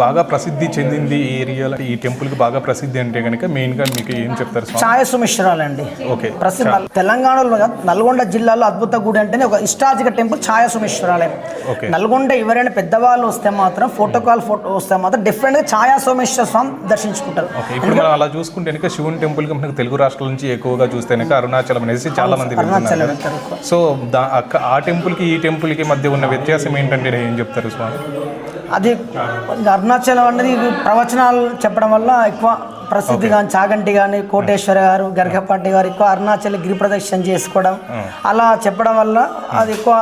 బాగా ప్రసిద్ధి చెందింది ఈ ఏరియాలో ఈ టెంపుల్కి బాగా ప్రసిద్ధి అంటే కనుక మెయిన్గా మీకు ఏం చెప్తారు స్వామి? ఛాయ సుమిశ్రాలండి. ఓకే. ప్రసిద్ధ తెలంగాణలో నల్గొండ జిల్లాలో అద్భుత గుడి అంటేనే ఒక హిస్టారికల్ టెంపుల్ ఛాయ సుమిశ్రాలయం. నల్గొండ ఎవరైనా పెద్దవాళ్ళు వస్తే మాత్రం ఫోటో వస్తే మాత్రం డిఫరెంట్గా ఛాయా సోమేశ్వర స్వామి దర్శించుకుంటారు. ఇప్పుడు మనం అలా చూసుకుంటే కనుక శివుని టెంపుల్కి మనకు తెలుగు రాష్ట్రాల నుంచి ఎక్కువగా చూస్తే కనుక అరుణాచలం అనేసి చాలా మంది వెళ్తున్నారు. సో ఆ టెంపుల్కి ఈ టెంపుల్కి మధ్య ఉన్న వ్యత్యాసం ఏంటంటే ఏం చెప్తారు స్వామి? అది అరుణాచలం అనేది ప్రవచనాలు చెప్పడం వల్ల ఎక్కువ ప్రసిద్ధి కానీ చాగంటి కానీ కోటేశ్వర గారు గరికపాటి గారు ఎక్కువ అరుణాచల్ గిరి ప్రదక్షిణ చేసుకోవడం అలా చెప్పడం వల్ల అది ఎక్కువ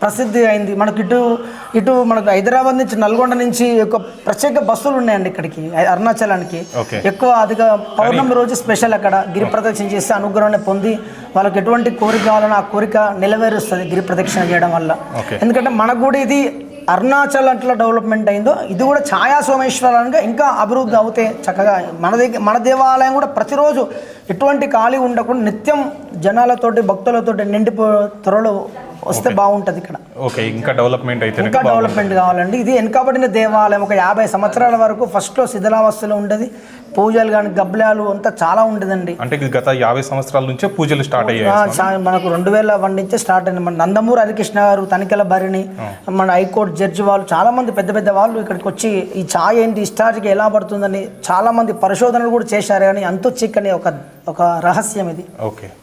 ప్రసిద్ధి అయింది. మనకు ఇటు మనకు హైదరాబాద్ నుంచి నల్గొండ నుంచి ఎక్కువ ప్రత్యేక బస్సులు ఉన్నాయండి ఇక్కడికి అరుణాచలానికి. ఎక్కువ అదిగా పౌర్ణమి రోజు స్పెషల్ అక్కడ గిరి ప్రదక్షిణ చేసి అనుగ్రహాన్ని పొంది వాళ్ళకి ఎటువంటి కోరిక కావాలన్నా ఆ కోరిక నెలవేరుస్తుంది గిరి ప్రదక్షిణ చేయడం వల్ల. ఎందుకంటే మనకు కూడా ఇది అరుణాచల్ అట్లా డెవలప్మెంట్ అయిందో ఇది కూడా ఛాయా సోమేశ్వరానికి ఇంకా అభివృద్ధి అవుతే చక్కగా మన దేవాలయం కూడా ప్రతిరోజు ఎటువంటి ఖాళీ ఉండకుండా నిత్యం జనాలతోటి భక్తులతోటి నిండిపో త్వరలో వస్తే బాగుంటుంది ఇక్కడ. ఓకే, ఇంకా డెవలప్మెంట్ అయితే ఇంకా డెవలప్మెంట్ కావాలండి. ఇది వెనుకబడిన దేవాలయం ఒక 50 సంవత్సరాల వరకు ఫస్ట్లో శిథిలావస్థలో ఉండేది. పూజలు కానీ గబ్బలాలు అంతా చాలా ఉండేదండి. అంటే గత 50 సంవత్సరాల నుంచే పూజలు స్టార్ట్ అయ్యాయి. మనకు 2001 నుంచే స్టార్ట్ అయింది. మన నందమూరి హరికృష్ణ గారు, తనికెల భరణి, మన హైకోర్టు జడ్జి వాళ్ళు చాలా మంది పెద్ద పెద్ద వాళ్ళు ఇక్కడికి వచ్చి ఈ ఛాయ్ ఏంటి హిస్టారిక్ ఎలా పడుతుందని చాలా మంది పరిశోధనలు కూడా చేశారు. కానీ అంతు చిక్కని ఒక రహస్యం ఇది. ఓకే.